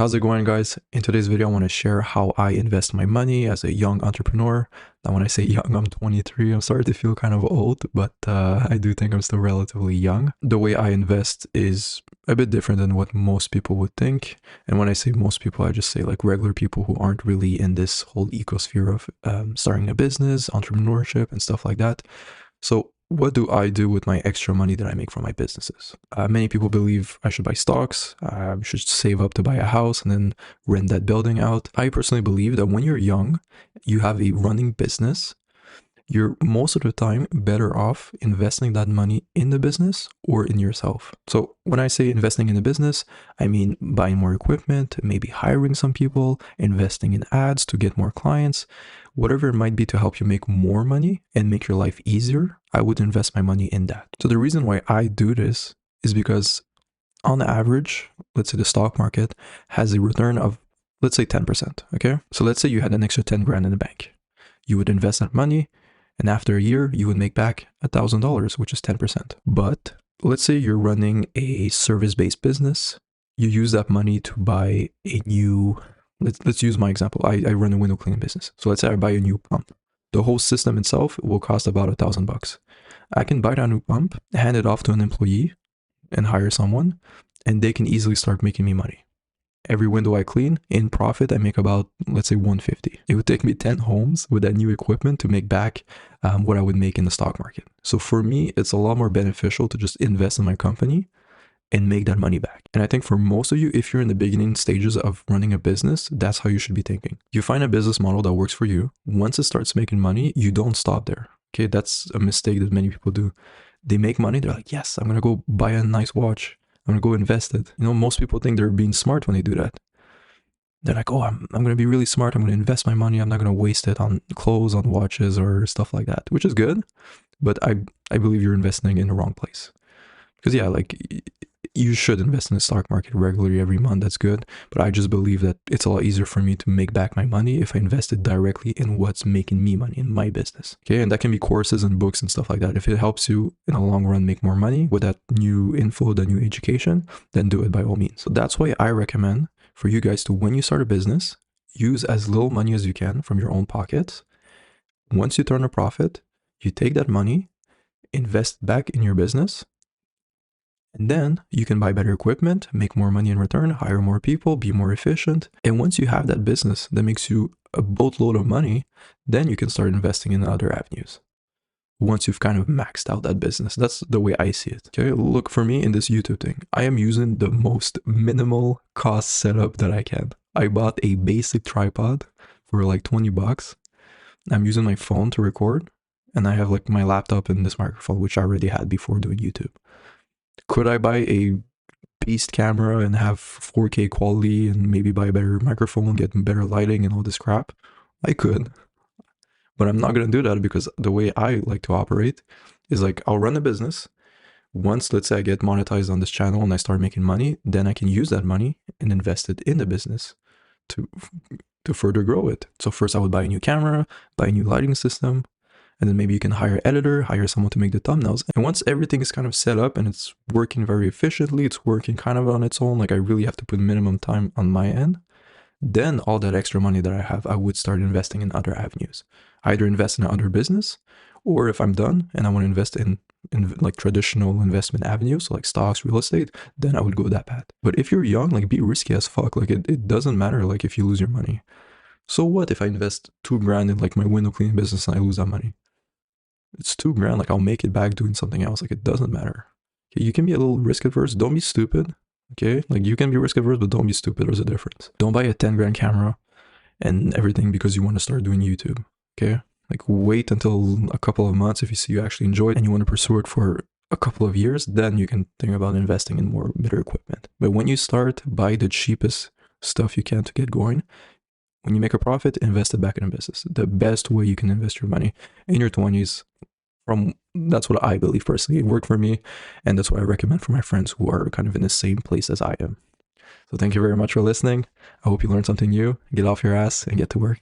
How's it going, guys? In today's video, I want to share how I invest my money as a young entrepreneur. Now, when I say young, I'm 23. I'm starting to feel kind of old, but I do think I'm still relatively young. The way I invest is a bit different than what most people would think. And when I say most people, I just say like regular people who aren't really in this whole ecosphere of starting a business, entrepreneurship, and stuff like that. So what do I do with my extra money that I make from my businesses? Many people believe I should buy stocks, should save up to buy a house and then rent that building out. I personally believe that when you're young, you have a running business, you're most of the time better off investing that money in the business or in yourself. So when I say investing in the business, I mean buying more equipment, maybe hiring some people, investing in ads to get more clients, whatever it might be to help you make more money and make your life easier. I would invest my money in that. So the reason why I do this is because on average, let's say the stock market has a return of, let's say 10%, okay? So let's say you had an extra 10 grand in the bank. You would invest that money, and after a year, you would make back $1,000, which is 10%. But let's say you're running a service-based business. You use that money to buy a new, let's use my example. I run a window cleaning business. So let's say I buy a new pump. The whole system itself will cost about $1,000. I can buy that new pump, hand it off to an employee and hire someone, and they can easily start making me money. Every window I clean, in profit, I make about, let's say, 150. It would take me 10 homes with that new equipment to make back what I would make in the stock market. So for me, it's a lot more beneficial to just invest in my company and make that money back. And I think for most of you, if you're in the beginning stages of running a business, that's how you should be thinking. You find a business model that works for you. Once it starts making money, you don't stop there. Okay, that's a mistake that many people do. They make money, they're like, yes, I'm gonna go buy a nice watch. I'm gonna go invest it. You know, most people think they're being smart when they do that. They're like, oh, I'm gonna be really smart. I'm gonna invest my money. I'm not gonna waste it on clothes, on watches, or stuff like that, which is good. But I believe you're investing in the wrong place. Because yeah, like you should invest in the stock market regularly every month. That's good. But I just believe that it's a lot easier for me to make back my money if I invest it directly in what's making me money in my business. Okay. And that can be courses and books and stuff like that. If it helps you in the long run make more money with that new info, that new education, then do it by all means. So that's why I recommend for you guys to, when you start a business, use as little money as you can from your own pockets. Once you turn a profit, you take that money, invest back in your business, and then you can buy better equipment, make more money in return, hire more people, be more efficient. And once you have that business that makes you a boatload of money, then you can start investing in other avenues. Once you've kind of maxed out that business, that's the way I see it. Okay, look, for me in this YouTube thing, I am using the most minimal cost setup that I can. I bought a basic tripod for like 20 bucks. I'm using my phone to record, and I have like my laptop and this microphone, which I already had before doing YouTube. Could I buy a beast camera and have 4K quality and maybe buy a better microphone, get better lighting and all this crap? I could. But I'm not going to do that because the way I like to operate is like I'll run a business. Once, let's say I get monetized on this channel and I start making money, then I can use that money and invest it in the business to further grow it. So first I would buy a new camera, buy a new lighting system, and then maybe you can hire an editor, hire someone to make the thumbnails. And once everything is kind of set up and it's working very efficiently, it's working kind of on its own, like I really have to put minimum time on my end, then all that extra money that I have, I would start investing in other avenues. Either invest in another business, or if I'm done and I want to invest in like traditional investment avenues, so like stocks, real estate, then I would go that path. But if you're young, like be risky as fuck. Like it doesn't matter like if you lose your money. So what if I invest 2 grand in like my window cleaning business and I lose that money? It's 2 grand. Like I'll make it back doing something else. Like it doesn't matter. Okay, you can be a little risk adverse. Don't be stupid. Okay, like you can be risk averse, but don't be stupid. There's a difference. Don't buy a 10 grand camera and everything because you want to start doing YouTube. Okay, like wait until a couple of months if you see you actually enjoy it and you want to pursue it for a couple of years, then you can think about investing in more better equipment. But when you start, buy the cheapest stuff you can to get going. When you make a profit, invest it back in a business. The best way you can invest your money in your 20s. That's what I believe personally. It worked for me, and that's what I recommend for my friends who are kind of in the same place as I am. So thank you very much for listening. I hope you learned something new. Get off your ass and get to work.